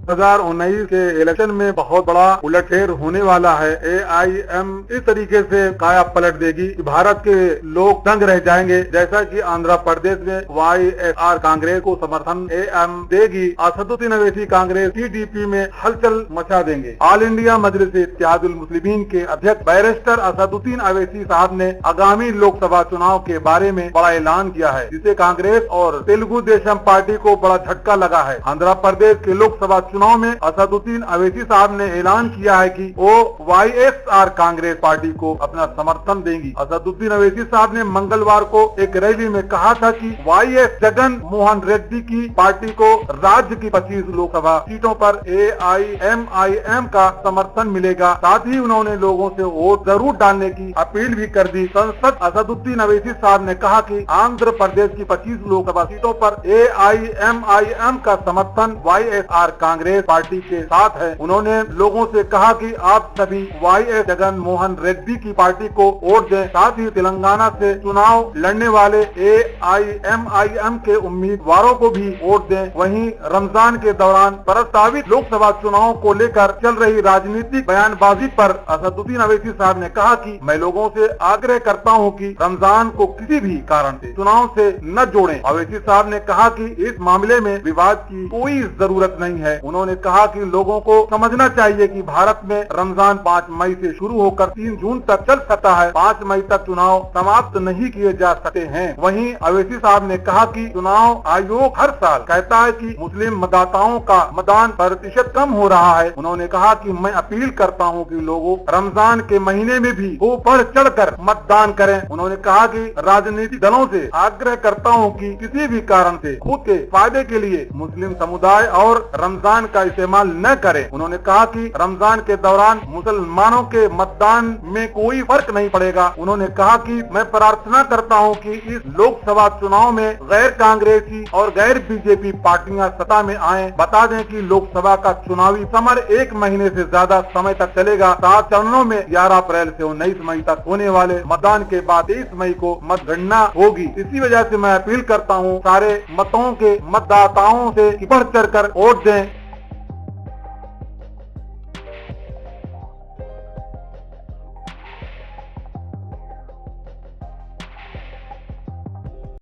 2019 के इलेक्शन में बहुत बड़ा उलटफेर होने वाला है। AIM इस तरीके से काया पलट देगी कि भारत के लोग दंग रह जाएंगे। जैसा कि आंध्र प्रदेश में YSR कांग्रेस को समर्थन AM देगी, असदुद्दीन अवैसी कांग्रेस TDP में हलचल मचा देंगे। ऑल इंडिया मजलिस इत्तेहादुल मुस्लिमीन के अध्यक्ष बैरिस्टर असदुद्दीन अवैसी साहब ने आगामी लोकसभा चुनाव के बारे में बड़ा ऐलान किया है, जिसे कांग्रेस और तेलुगु देशम पार्टी को बड़ा झटका लगा है। आंध्र प्रदेश के लोकसभा चुनाव में असदुद्दीन अवैसी साहब ने ऐलान किया है कि वो YSR कांग्रेस पार्टी को अपना समर्थन देंगी। असदुद्दीन अवैसी साहब ने मंगलवार को एक रैली में कहा था कि YS जगन मोहन रेड्डी की पार्टी को राज्य की 25 लोकसभा सीटों पर AIMIM का समर्थन मिलेगा। साथ ही उन्होंने लोगों से वोट जरूर डालने की अपील भी कर दी। संसद असदुद्दीन अवैसी साहब ने कहा कि आंध्र प्रदेश की 25 लोकसभा सीटों पर AIMIM का समर्थन YSR कांग्रेस पार्टी के साथ है। उन्होंने लोगों से कहा कि आप सभी YS जगन मोहन रेड्डी की पार्टी को वोट दें। साथ ही तेलंगाना से चुनाव लड़ने वाले AIMIM के उम्मीदवारों को भी वोट दें। वहीं रमजान के दौरान प्रस्तावित लोकसभा चुनाव को लेकर चल रही राजनीतिक बयानबाजी पर असदुद्दीन अवैसी साहब ने कहा कि मैं लोगों से आग्रह करता हूं कि रमजान को किसी भी कारण से चुनाव से न जोड़ें। अवैसी साहब ने कहा कि इस मामले में विवाद की कोई जरूरत नहीं है। उन्होंने कहा कि लोगों को समझना चाहिए कि भारत में रमजान 5 मई से शुरू होकर 3 जून तक चल सकता है। 5 मई तक चुनाव समाप्त नहीं किए जा सकते हैं। वहीं अवैसी साहब ने कहा कि चुनाव आयोग हर साल कहता है कि मुस्लिम मतदाताओं का मतदान प्रतिशत कम हो रहा है। उन्होंने कहा कि मैं अपील करता हूं कि लोगों रमजान के महीने में भी वो बढ़ चढ़कर मतदान करें। उन्होंने कहा कि राजनीतिक दलों से आग्रह करता हूं कि किसी भी कारण से खुद के फायदे के लिए मुस्लिम समुदाय और रमजान का इस्तेमाल न करें। उन्होंने कहा कि रमजान के दौरान मुसलमानों के मतदान में कोई फर्क नहीं पड़ेगा। उन्होंने कहा कि मैं प्रार्थना करता हूं कि इस लोकसभा चुनाव में गैर कांग्रेसी और गैर बीजेपी पार्टियां सत्ता में आए। बता दें कि लोकसभा का चुनावी समर 1 महीने से ज्यादा समय तक चलेगा। 7 चरणों में 11 अप्रैल से 19 मई तक होने वाले मतदान के बाद 23 मई को मतगणना होगी। इसी वजह से मैं अपील करता हूं सारे मतों के मतदाताओं से बढ़ चढ़कर वोट दें।